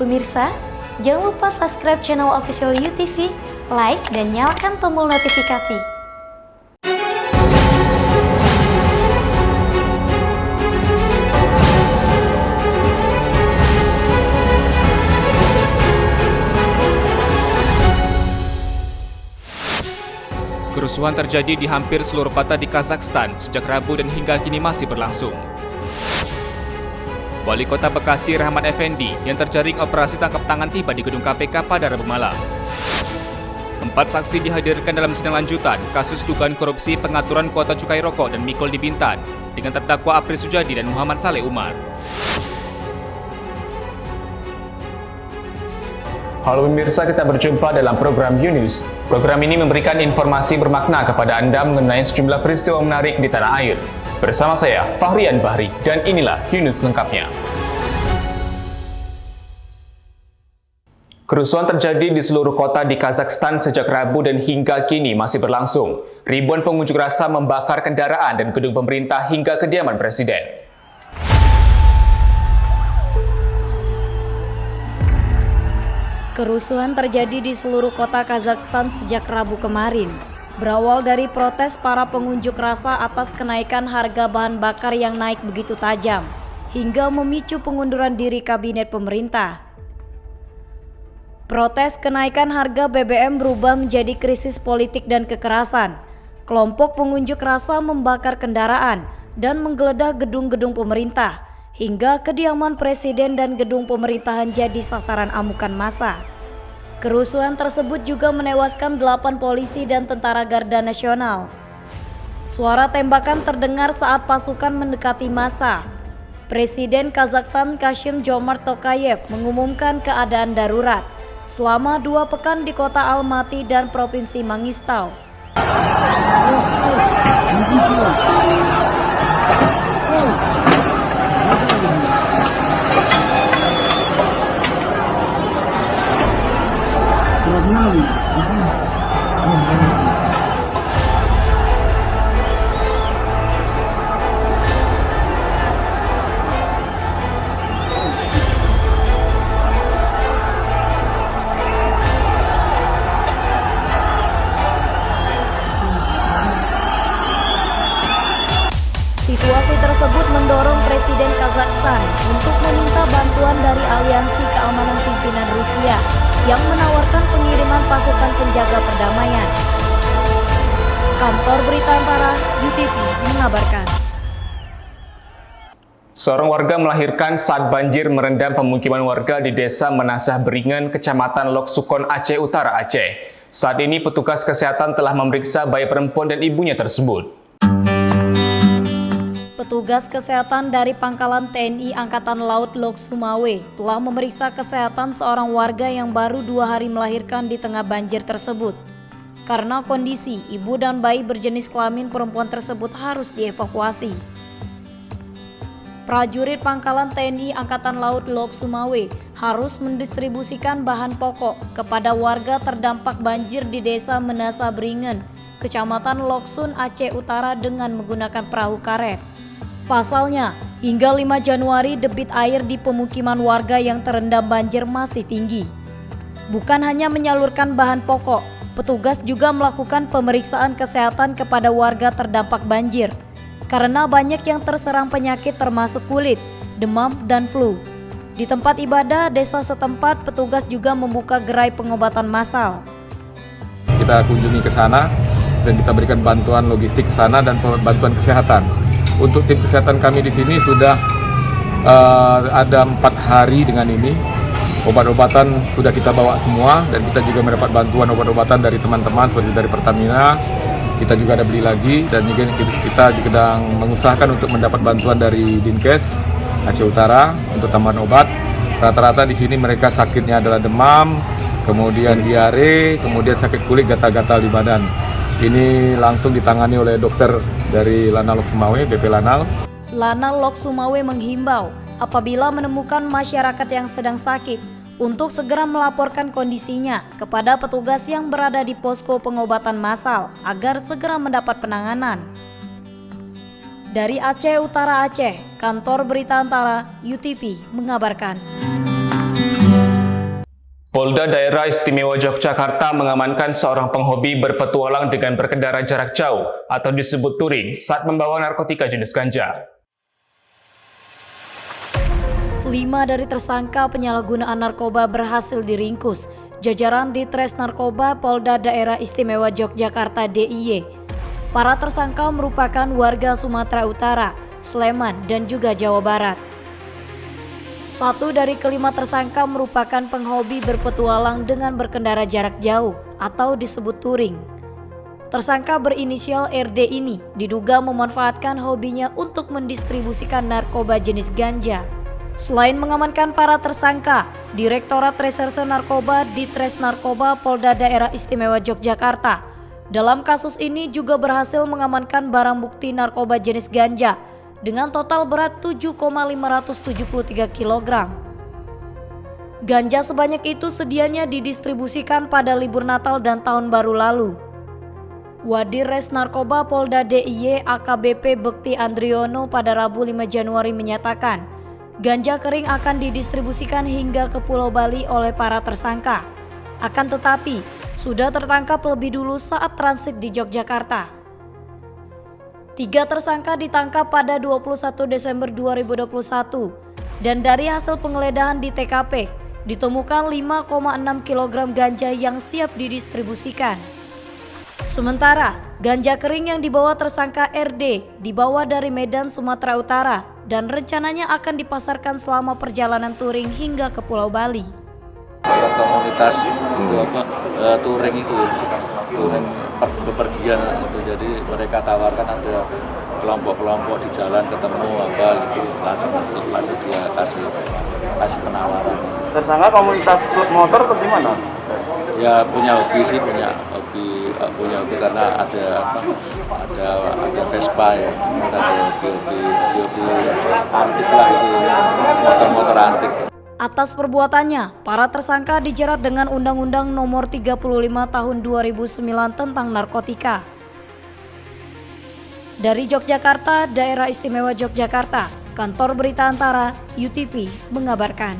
Pemirsa, jangan lupa subscribe channel official UTV, like, dan nyalakan tombol notifikasi. Kerusuhan terjadi di hampir seluruh kota di Kazakhstan sejak Rabu dan hingga kini masih berlangsung. Wali Kota Bekasi Rahmat Effendi yang terjaring operasi tangkap tangan tiba di gedung KPK pada Rabu malam. 4 saksi dihadirkan dalam sidang lanjutan kasus dugaan korupsi pengaturan kuota cukai rokok dan mikul di Bintan dengan terdakwa Apri Sujadi dan Muhammad Saleh Umar. Halo pemirsa, kita berjumpa dalam program U-News. Program ini memberikan informasi bermakna kepada Anda mengenai sejumlah peristiwa menarik di tanah air. Bersama saya, Fahrian Bahri, dan inilah U-News lengkapnya. Kerusuhan terjadi di seluruh kota di Kazakhstan sejak Rabu dan hingga kini masih berlangsung. Ribuan pengunjuk rasa membakar kendaraan dan gedung pemerintah hingga kediaman presiden. Kerusuhan terjadi di seluruh kota Kazakhstan sejak Rabu kemarin. Berawal dari protes para pengunjuk rasa atas kenaikan harga bahan bakar yang naik begitu tajam, hingga memicu pengunduran diri kabinet pemerintah. Protes kenaikan harga BBM berubah menjadi krisis politik dan kekerasan. Kelompok pengunjuk rasa membakar kendaraan dan menggeledah gedung-gedung pemerintah, hingga kediaman presiden dan gedung pemerintahan jadi sasaran amukan massa. Kerusuhan tersebut juga menewaskan 8 polisi dan tentara Garda Nasional. Suara tembakan terdengar saat pasukan mendekati massa. Presiden Kazakhstan Kassym-Jomart Tokayev mengumumkan keadaan darurat selama 2 pekan di kota Almaty dan Provinsi Mangistau. Situasi tersebut mendorong Presiden Kazakhstan untuk meminta bantuan dari Aliansi Keamanan Pimpinan Rusia yang menawarkan pengiriman pasukan penjaga perdamaian. Kantor Berita Antara UTV mengabarkan. Seorang warga melahirkan saat banjir merendam pemukiman warga di Desa Menasah Beringan, Kecamatan Loksukon, Aceh Utara, Aceh. Saat ini petugas kesehatan telah memeriksa bayi perempuan dan ibunya tersebut. Petugas kesehatan dari Pangkalan TNI Angkatan Laut Lok Sumawe telah memeriksa kesehatan seorang warga yang baru 2 hari melahirkan di tengah banjir tersebut. Karena kondisi ibu dan bayi berjenis kelamin perempuan tersebut harus dievakuasi. Prajurit Pangkalan TNI Angkatan Laut Lok Sumawe harus mendistribusikan bahan pokok kepada warga terdampak banjir di Desa Menasah Beringan, Kecamatan Loksun, Aceh Utara dengan menggunakan perahu karet. Pasalnya, hingga 5 Januari debit air di pemukiman warga yang terendam banjir masih tinggi. Bukan hanya menyalurkan bahan pokok, petugas juga melakukan pemeriksaan kesehatan kepada warga terdampak banjir. Karena banyak yang terserang penyakit termasuk kulit, demam, dan flu. Di tempat ibadah desa setempat, petugas juga membuka gerai pengobatan massal. Kita kunjungi ke sana dan kita berikan bantuan logistik ke sana dan bantuan kesehatan. Untuk tim kesehatan kami di sini sudah ada 4 hari dengan ini. Obat-obatan sudah kita bawa semua dan kita juga mendapat bantuan obat-obatan dari teman-teman seperti dari Pertamina. Kita juga ada beli lagi dan juga kita juga sedang mengusahakan untuk mendapat bantuan dari Dinkes Aceh Utara untuk tambahan obat. Rata-rata di sini mereka sakitnya adalah demam, kemudian diare, kemudian sakit kulit, gatal-gatal di badan. Ini langsung ditangani oleh dokter dari Lanal Lok Sumawe, BP Lanal. Lanal Lok Sumawe menghimbau apabila menemukan masyarakat yang sedang sakit untuk segera melaporkan kondisinya kepada petugas yang berada di posko pengobatan massal agar segera mendapat penanganan. Dari Aceh Utara, Aceh, Kantor Berita Antara UTV mengabarkan. Polda Daerah Istimewa Yogyakarta mengamankan seorang penghobi berpetualang dengan berkendara jarak jauh atau disebut touring saat membawa narkotika jenis ganja. 5 dari tersangka penyalahgunaan narkoba berhasil diringkus. Jajaran Ditres Narkoba Polda Daerah Istimewa Yogyakarta DIY. Para tersangka merupakan warga Sumatera Utara, Sleman, dan juga Jawa Barat. 1 dari kelima tersangka merupakan penghobi berpetualang dengan berkendara jarak jauh atau disebut touring. Tersangka berinisial RD ini diduga memanfaatkan hobinya untuk mendistribusikan narkoba jenis ganja. Selain mengamankan para tersangka, Direktorat Reserse Narkoba Ditres Narkoba Polda Daerah Istimewa Yogyakarta dalam kasus ini juga berhasil mengamankan barang bukti narkoba jenis ganja dengan total berat 7,573 kg. Ganja sebanyak itu sedianya didistribusikan pada libur Natal dan Tahun Baru lalu. Wadir Res Narkoba Polda DIY AKBP Bekti Andriono pada Rabu 5 Januari menyatakan, ganja kering akan didistribusikan hingga ke Pulau Bali oleh para tersangka. Akan tetapi, sudah tertangkap lebih dulu saat transit di Yogyakarta. 3 tersangka ditangkap pada 21 Desember 2021 dan dari hasil penggeledahan di TKP ditemukan 5,6 kg ganja yang siap didistribusikan. Sementara, ganja kering yang dibawa tersangka RD dibawa dari Medan, Sumatera Utara dan rencananya akan dipasarkan selama perjalanan touring hingga ke Pulau Bali. Komunitas itu touring itu, touring bepergian itu, jadi mereka tawarkan ada kelompok-kelompok di jalan ketemu apa gitu, langsung dia kasih penawaran. Tersangka komunitas klub motor atau gimana? Ya punya hobi sih, punya hobi karena ada Vespa ya, ada hobi antik lah itu, motor-motor antik. Atas perbuatannya, para tersangka dijerat dengan Undang-Undang Nomor 35 Tahun 2009 tentang narkotika. Dari Yogyakarta, Daerah Istimewa Yogyakarta, Kantor Berita Antara, UTV mengabarkan.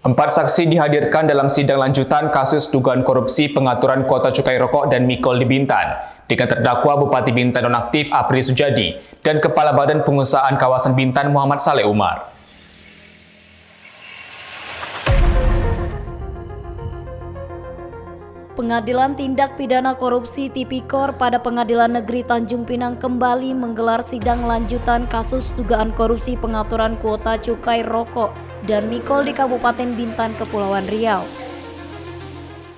4 saksi dihadirkan dalam sidang lanjutan kasus dugaan korupsi pengaturan kuota cukai rokok dan mikol di Bintan dengan terdakwa Bupati Bintan nonaktif Apri Sujadi dan Kepala Badan Pengusahaan Kawasan Bintan Muhammad Saleh Umar. Pengadilan Tindak Pidana Korupsi Tipikor pada Pengadilan Negeri Tanjung Pinang kembali menggelar sidang lanjutan kasus dugaan korupsi pengaturan kuota cukai rokok dan mikol di Kabupaten Bintan, Kepulauan Riau.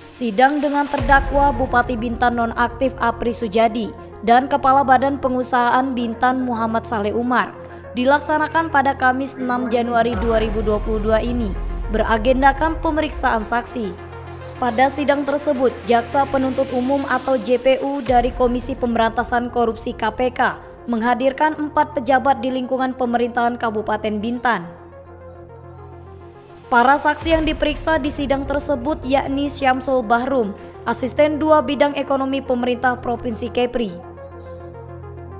Sidang dengan terdakwa Bupati Bintan nonaktif Apri Sujadi dan Kepala Badan Pengusahaan Bintan Muhammad Saleh Umar dilaksanakan pada Kamis 6 Januari 2022 ini beragendakan pemeriksaan saksi. Pada sidang tersebut, Jaksa Penuntut Umum atau JPU dari Komisi Pemberantasan Korupsi KPK menghadirkan 4 pejabat di lingkungan pemerintahan Kabupaten Bintan. Para saksi yang diperiksa di sidang tersebut yakni Syamsul Bahrum, Asisten 2 Bidang Ekonomi Pemerintah Provinsi Kepri.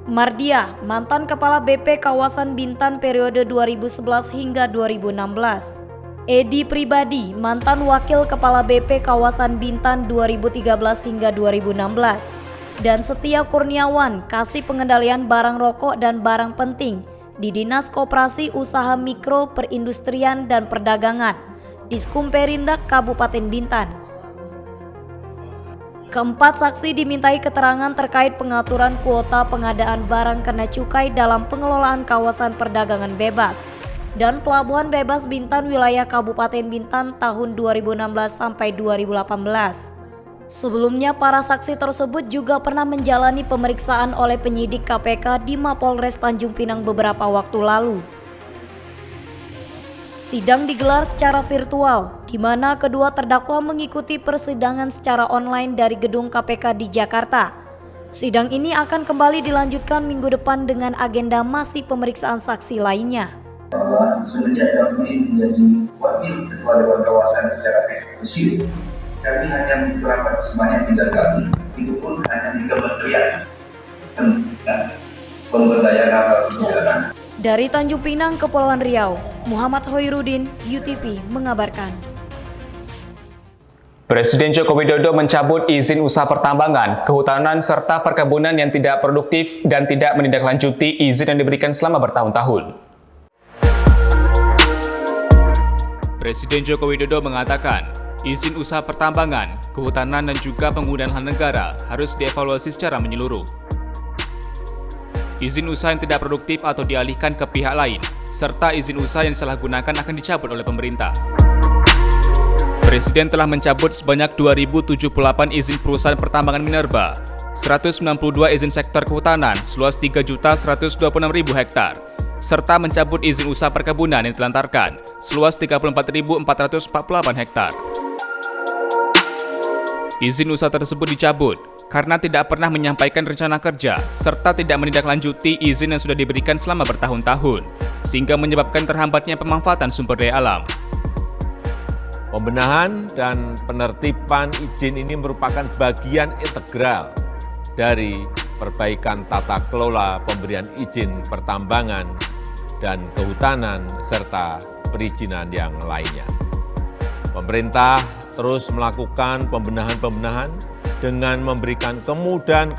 Mardia, mantan Kepala BP Kawasan Bintan periode 2011 hingga 2016. Edi Pribadi, mantan Wakil Kepala BP Kawasan Bintan 2013 hingga 2016. Dan Setia Kurniawan, Kasih Pengendalian Barang Rokok dan Barang Penting di Dinas Koperasi Usaha Mikro Perindustrian dan Perdagangan, Diskumperindak Kabupaten Bintan. Keempat saksi dimintai keterangan terkait pengaturan kuota pengadaan barang kena cukai dalam pengelolaan kawasan perdagangan bebas dan Pelabuhan Bebas Bintan wilayah Kabupaten Bintan tahun 2016 sampai 2018. Sebelumnya, para saksi tersebut juga pernah menjalani pemeriksaan oleh penyidik KPK di Mapolres Tanjung Pinang beberapa waktu lalu. Sidang digelar secara virtual, di mana kedua terdakwa mengikuti persidangan secara online dari gedung KPK di Jakarta. Sidang ini akan kembali dilanjutkan minggu depan dengan agenda masih pemeriksaan saksi lainnya. Bahwa semenjak kami menjadi wakil ketua Dewan Kawasan secara eksklusif, kami hanya merapat sebanyak 3 kali, itu pun hanya di Kementerian Pemberdayaan Aparatur Negara Dari Tanjung Pinang, Kepulauan Riau, Muhammad Hoirudin, UTV mengabarkan. Presiden Joko Widodo mencabut izin usaha pertambangan, kehutanan, serta perkebunan yang tidak produktif dan tidak menindaklanjuti izin yang diberikan selama bertahun-tahun. Presiden Joko Widodo mengatakan, izin usaha pertambangan, kehutanan, dan juga penggunaan lahan negara harus dievaluasi secara menyeluruh. Izin usaha yang tidak produktif atau dialihkan ke pihak lain, serta izin usaha yang disalahgunakan akan dicabut oleh pemerintah. Presiden telah mencabut sebanyak 2.078 izin perusahaan pertambangan minerba, 192 izin sektor kehutanan seluas 3.126.000 hektar, serta mencabut izin usaha perkebunan yang ditelantarkan seluas 34.448 hektar. Izin usaha tersebut dicabut karena tidak pernah menyampaikan rencana kerja serta tidak menindaklanjuti izin yang sudah diberikan selama bertahun-tahun, sehingga menyebabkan terhambatnya pemanfaatan sumber daya alam. Pembenahan dan penertiban izin ini merupakan bagian integral dari perbaikan tata kelola pemberian izin pertambangan dan kehutanan serta perizinan yang lainnya. Pemerintah terus melakukan pembenahan-pembenahan dengan memberikan kemudahan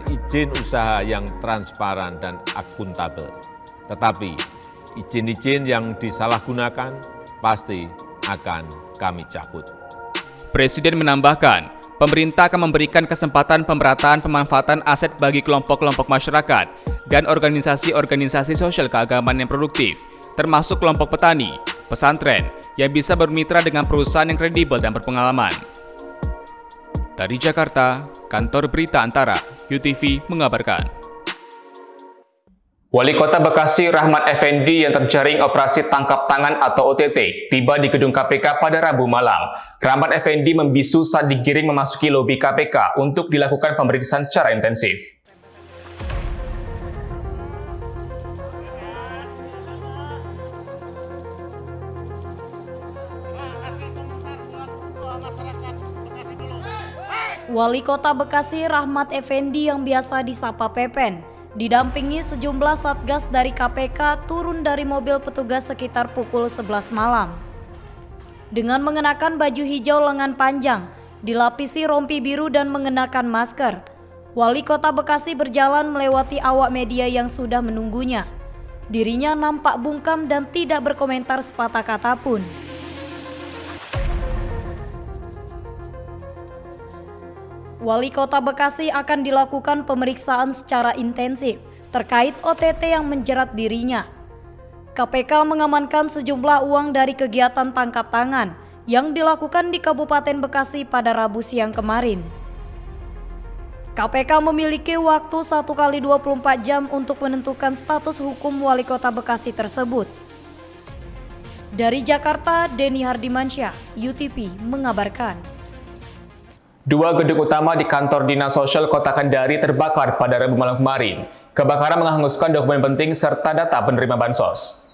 izin usaha yang transparan dan akuntabel. Tetapi izin-izin yang disalahgunakan pasti akan kami cabut. Presiden menambahkan, pemerintah akan memberikan kesempatan pemerataan pemanfaatan aset bagi kelompok-kelompok masyarakat dan organisasi-organisasi sosial keagamaan yang produktif, termasuk kelompok petani, pesantren, yang bisa bermitra dengan perusahaan yang kredibel dan berpengalaman. Dari Jakarta, Kantor Berita Antara, UTV mengabarkan. Wali Kota Bekasi Rahmat Effendi yang terjaring operasi tangkap tangan atau OTT tiba di gedung KPK pada Rabu malam. Rahmat Effendi membisu saat digiring memasuki lobi KPK untuk dilakukan pemeriksaan secara intensif. Wali Kota Bekasi Rahmat Effendi yang biasa disapa Pepen didampingi sejumlah satgas dari KPK turun dari mobil petugas sekitar pukul 11 malam. Dengan mengenakan baju hijau lengan panjang, dilapisi rompi biru dan mengenakan masker, Wali Kota Bekasi berjalan melewati awak media yang sudah menunggunya. Dirinya nampak bungkam dan tidak berkomentar sepatah kata pun. Wali Kota Bekasi akan dilakukan pemeriksaan secara intensif terkait OTT yang menjerat dirinya. KPK mengamankan sejumlah uang dari kegiatan tangkap tangan yang dilakukan di Kabupaten Bekasi pada Rabu siang kemarin. KPK memiliki waktu 1 kali 24 jam untuk menentukan status hukum Wali Kota Bekasi tersebut. Dari Jakarta, Denny Hardimansyah, UTV mengabarkan. Dua gedung utama di kantor Dinas Sosial Kota Kendari terbakar pada Rabu malam kemarin. Kebakaran menghanguskan dokumen penting serta data penerima bansos.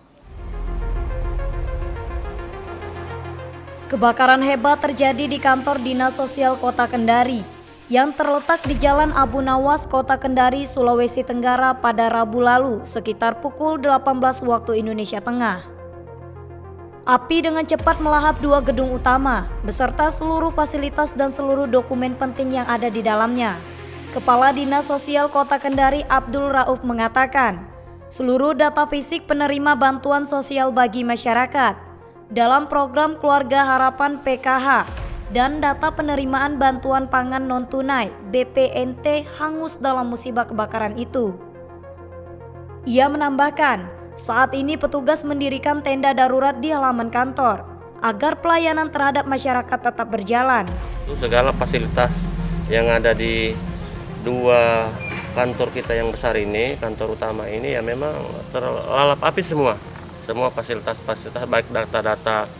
Kebakaran hebat terjadi di kantor Dinas Sosial Kota Kendari yang terletak di Jalan Abu Nawas, Kota Kendari, Sulawesi Tenggara pada Rabu lalu sekitar pukul 18 waktu Indonesia Tengah. Api dengan cepat melahap dua gedung utama, beserta seluruh fasilitas dan seluruh dokumen penting yang ada di dalamnya. Kepala Dinas Sosial Kota Kendari Abdul Rauf mengatakan, seluruh data fisik penerima bantuan sosial bagi masyarakat dalam program Keluarga Harapan PKH dan data penerimaan bantuan pangan non-tunai BPNT hangus dalam musibah kebakaran itu. Ia menambahkan, saat ini petugas mendirikan tenda darurat di halaman kantor agar pelayanan terhadap masyarakat tetap berjalan. Segala fasilitas yang ada di dua kantor kita yang besar ini, kantor utama ini ya memang terlalap api semua. Semua fasilitas-fasilitas baik data-data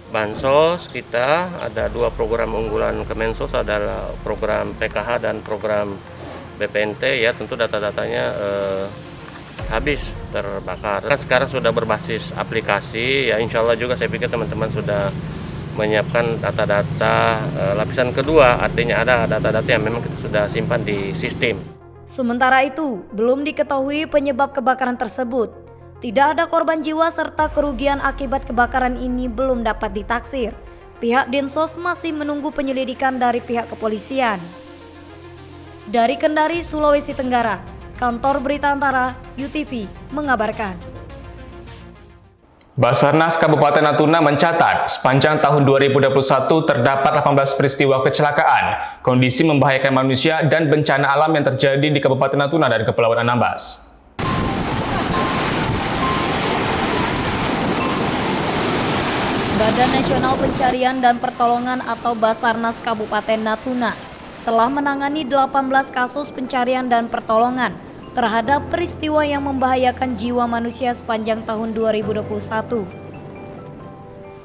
bansos kita, ada dua program unggulan Kemensos adalah program PKH dan program BPNT ya, tentu data-datanya habis terbakar. Sekarang sudah berbasis aplikasi ya, insya Allah juga saya pikir teman-teman sudah menyiapkan data-data lapisan kedua, artinya ada data-data yang memang kita sudah simpan di sistem. Sementara itu, belum diketahui penyebab kebakaran tersebut. Tidak ada korban jiwa serta kerugian akibat kebakaran ini belum dapat ditaksir. Pihak Dinsos masih menunggu penyelidikan dari pihak kepolisian. Dari Kendari, Sulawesi Tenggara, Kantor Berita Antara UTV mengabarkan. Basarnas Kabupaten Natuna mencatat sepanjang tahun 2021 terdapat 18 peristiwa kecelakaan, kondisi membahayakan manusia dan bencana alam yang terjadi di Kabupaten Natuna dan Kepulauan Anambas. Badan Nasional Pencarian dan Pertolongan atau Basarnas Kabupaten Natuna telah menangani 18 kasus pencarian dan pertolongan terhadap peristiwa yang membahayakan jiwa manusia sepanjang tahun 2021.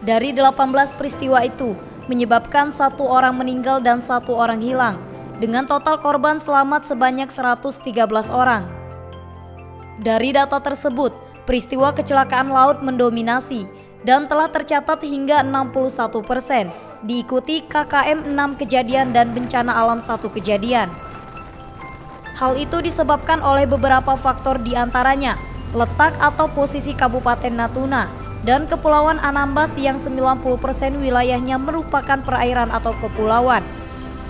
Dari 18 peristiwa itu, menyebabkan 1 orang meninggal dan 1 orang hilang, dengan total korban selamat sebanyak 113 orang. Dari data tersebut, peristiwa kecelakaan laut mendominasi dan telah tercatat hingga 61%, diikuti KKM 6 kejadian dan bencana alam 1 kejadian. Hal itu disebabkan oleh beberapa faktor diantaranya letak atau posisi Kabupaten Natuna dan Kepulauan Anambas yang 90% wilayahnya merupakan perairan atau kepulauan.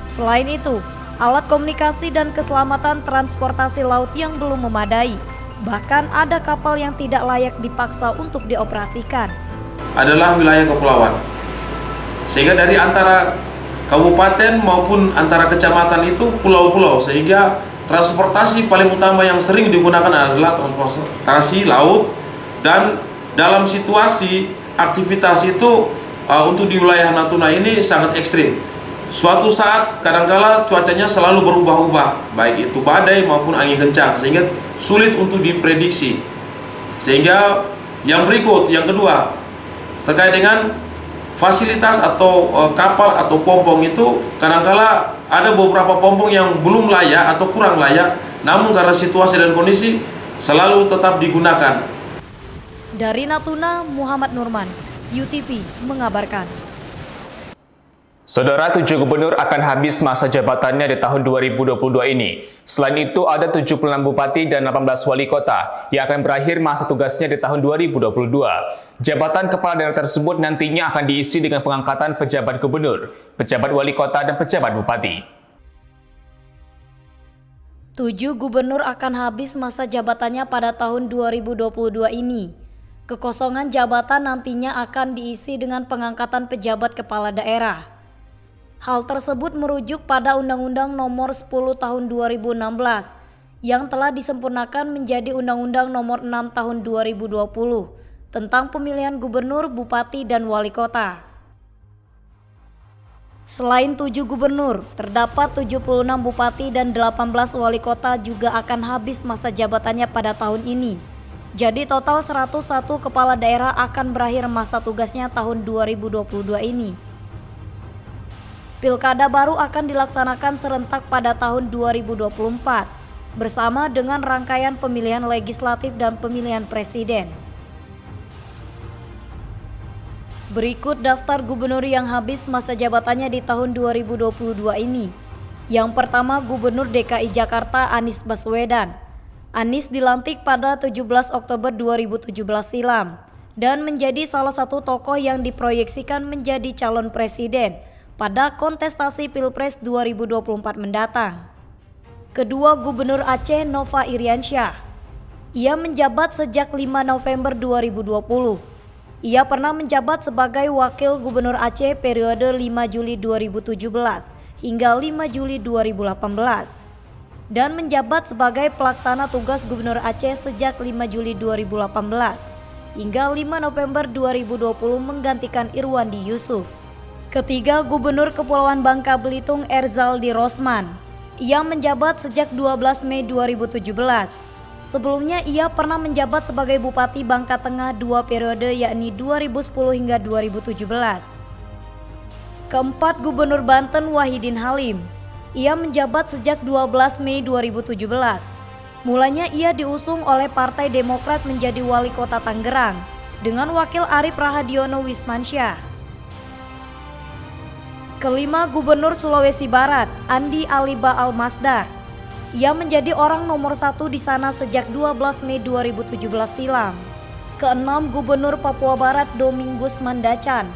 Selain itu, alat komunikasi dan keselamatan transportasi laut yang belum memadai. Bahkan ada kapal yang tidak layak dipaksa untuk dioperasikan. Adalah wilayah kepulauan. Sehingga dari antara kabupaten maupun antara kecamatan itu pulau-pulau, sehingga transportasi paling utama yang sering digunakan adalah transportasi laut, dan dalam situasi aktivitas itu untuk di wilayah Natuna ini sangat ekstrim. Suatu saat kadangkala cuacanya selalu berubah-ubah, baik itu badai maupun angin kencang, sehingga sulit untuk diprediksi. Sehingga yang berikut, yang kedua, terkait dengan fasilitas atau kapal atau pompong itu kadangkala ada beberapa pompong yang belum layak atau kurang layak, namun karena situasi dan kondisi selalu tetap digunakan. Dari Natuna, Muhammad Nurman, UTV mengabarkan. Saudara, 7 gubernur akan habis masa jabatannya di tahun 2022 ini. Selain itu, ada 76 bupati dan 18 wali kota yang akan berakhir masa tugasnya di tahun 2022. Jabatan kepala daerah tersebut nantinya akan diisi dengan pengangkatan pejabat gubernur, pejabat wali kota, dan pejabat bupati. 7 gubernur akan habis masa jabatannya pada tahun 2022 ini. Kekosongan jabatan nantinya akan diisi dengan pengangkatan pejabat kepala daerah. Hal tersebut merujuk pada Undang-Undang Nomor 10 Tahun 2016 yang telah disempurnakan menjadi Undang-Undang Nomor 6 Tahun 2020 tentang pemilihan gubernur, bupati, dan wali kota. Selain 7 gubernur, terdapat 76 bupati dan 18 wali kota juga akan habis masa jabatannya pada tahun ini. Jadi total 101 kepala daerah akan berakhir masa tugasnya tahun 2022 ini. Pilkada baru akan dilaksanakan serentak pada tahun 2024 bersama dengan rangkaian pemilihan legislatif dan pemilihan presiden. Berikut daftar gubernur yang habis masa jabatannya di tahun 2022 ini. Yang pertama, Gubernur DKI Jakarta Anies Baswedan. Anies dilantik pada 17 Oktober 2017 silam dan menjadi salah satu tokoh yang diproyeksikan menjadi calon presiden pada kontestasi Pilpres 2024 mendatang. Kedua, Gubernur Aceh Nova Iriansyah. Ia menjabat sejak 5 November 2020. Ia pernah menjabat sebagai Wakil Gubernur Aceh periode 5 Juli 2017 hingga 5 Juli 2018 dan menjabat sebagai pelaksana tugas Gubernur Aceh sejak 5 Juli 2018 hingga 5 November 2020 menggantikan Irwandi Yusuf. Ketiga, Gubernur Kepulauan Bangka Belitung Erzaldi Rosman. Ia menjabat sejak 12 Mei 2017. Sebelumnya ia pernah menjabat sebagai Bupati Bangka Tengah 2 periode yakni 2010 hingga 2017. Keempat, Gubernur Banten Wahidin Halim. Ia menjabat sejak 12 Mei 2017. Mulanya ia diusung oleh Partai Demokrat menjadi Wali Kota Tangerang dengan Wakil Arif Rahadiono Wismansyah. Kelima, Gubernur Sulawesi Barat Andi Aliba Almasdar. Ia menjadi orang nomor 1 di sana sejak 12 Mei 2017 silam. Keenam, Gubernur Papua Barat Domingus Mandacan.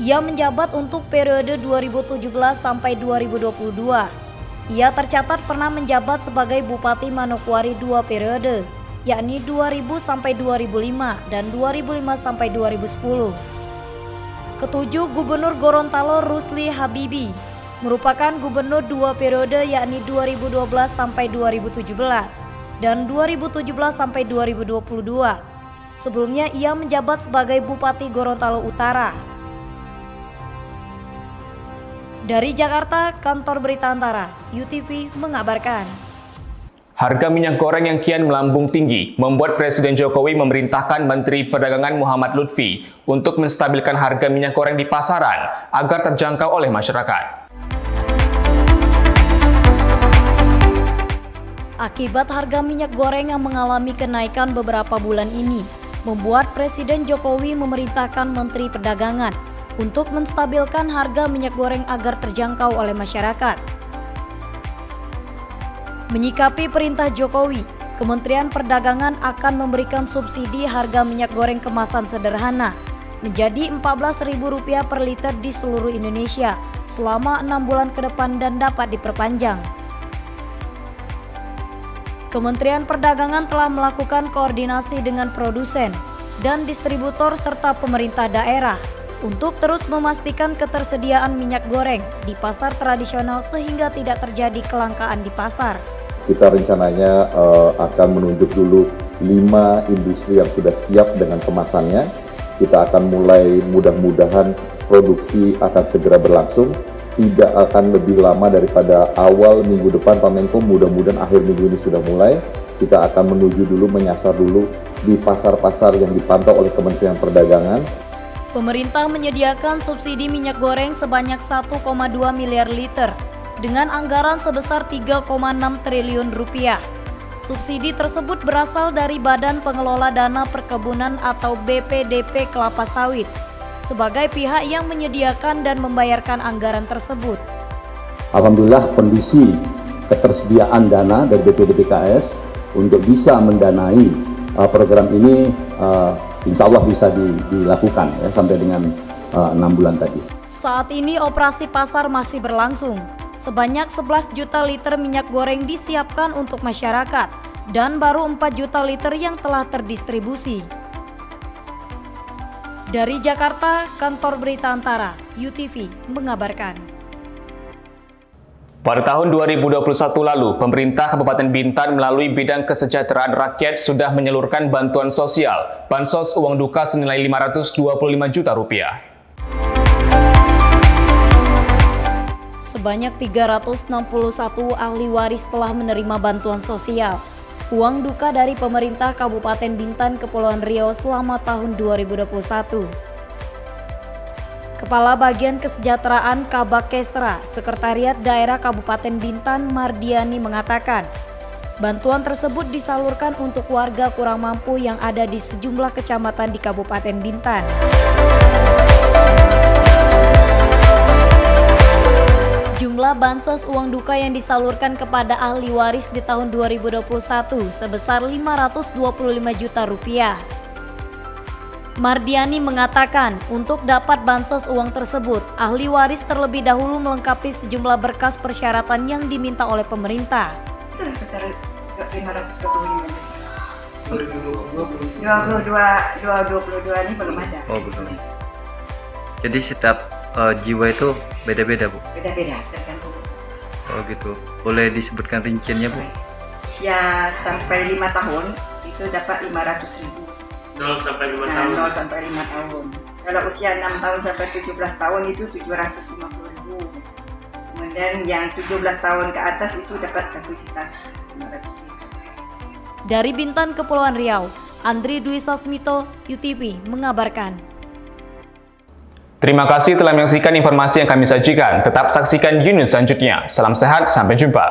Ia menjabat untuk periode 2017 sampai 2022. Ia tercatat pernah menjabat sebagai Bupati Manokwari 2 periode, yakni 2000 sampai 2005 dan 2005 sampai 2010. Ketujuh, Gubernur Gorontalo Rusli Habibi merupakan gubernur 2 periode, yakni 2012 sampai 2017 dan 2017 sampai 2022. Sebelumnya ia menjabat sebagai Bupati Gorontalo Utara. Dari Jakarta, Kantor Berita Antara, UTV mengabarkan. Harga minyak goreng yang kian melambung tinggi membuat Presiden Jokowi memerintahkan Menteri Perdagangan Muhammad Lutfi untuk menstabilkan harga minyak goreng di pasaran agar terjangkau oleh masyarakat. Akibat harga minyak goreng yang mengalami kenaikan beberapa bulan ini, membuat Presiden Jokowi memerintahkan Menteri Perdagangan untuk menstabilkan harga minyak goreng agar terjangkau oleh masyarakat. Menyikapi perintah Jokowi, Kementerian Perdagangan akan memberikan subsidi harga minyak goreng kemasan sederhana menjadi Rp14.000 per liter di seluruh Indonesia selama 6 bulan ke depan dan dapat diperpanjang. Kementerian Perdagangan telah melakukan koordinasi dengan produsen dan distributor serta pemerintah daerah untuk terus memastikan ketersediaan minyak goreng di pasar tradisional sehingga tidak terjadi kelangkaan di pasar. Kita rencananya akan menunjuk dulu 5 industri yang sudah siap dengan kemasannya. Kita akan mulai, mudah-mudahan produksi akan segera berlangsung. Tidak akan lebih lama daripada awal minggu depan, Pak Menko, mudah-mudahan akhir minggu ini sudah mulai. Kita akan menuju dulu, menyasar dulu di pasar-pasar yang dipantau oleh Kementerian Perdagangan. Pemerintah menyediakan subsidi minyak goreng sebanyak 1,2 miliar liter dengan anggaran sebesar 3,6 triliun rupiah. Subsidi tersebut berasal dari Badan Pengelola Dana Perkebunan atau BPDP Kelapa Sawit sebagai pihak yang menyediakan dan membayarkan anggaran tersebut. Alhamdulillah kondisi ketersediaan dana dari BPDPKS untuk bisa mendanai program ini insya Allah bisa dilakukan ya, sampai dengan 6 bulan tadi. Saat ini operasi pasar masih berlangsung. Sebanyak 11 juta liter minyak goreng disiapkan untuk masyarakat dan baru 4 juta liter yang telah terdistribusi. Dari Jakarta, Kantor Berita Antara, UTV mengabarkan. Pada tahun 2021 lalu, pemerintah Kabupaten Bintan melalui bidang kesejahteraan rakyat sudah menyalurkan bantuan sosial, bansos uang duka senilai Rp525 juta. Sebanyak 361 ahli waris telah menerima bantuan sosial, uang duka dari pemerintah Kabupaten Bintan Kepulauan Riau selama tahun 2021. Kepala Bagian Kesejahteraan Kabakesra, Sekretariat Daerah Kabupaten Bintan Mardiani mengatakan, bantuan tersebut disalurkan untuk warga kurang mampu yang ada di sejumlah kecamatan di Kabupaten Bintan. Jumlah bansos uang duka yang disalurkan kepada ahli waris di tahun 2021 sebesar Rp525 juta. Mardiani mengatakan, untuk dapat bansos uang tersebut, ahli waris terlebih dahulu melengkapi sejumlah berkas persyaratan yang diminta oleh pemerintah. Itu sekitar 525 juta. 2022 ini belum ada. Oh, belum. Jadi setiap jiwa itu beda-beda, Bu? Beda-beda, tergantung. Oh gitu. Boleh disebutkan rinciannya, Bu? Usia sampai 5 tahun itu dapat 500.000. 0 sampai 5 tahun. 0 sampai 5 tahun. Kalau usia 6 tahun sampai 17 tahun itu 750.000. Kemudian yang 17 tahun ke atas itu dapat 1.500.000. Dari Bintan Kepulauan Riau, Andri Dwi Sasmito, UTV mengabarkan. Terima kasih telah menyaksikan informasi yang kami sajikan. Tetap saksikan Yunus selanjutnya. Salam sehat, sampai jumpa.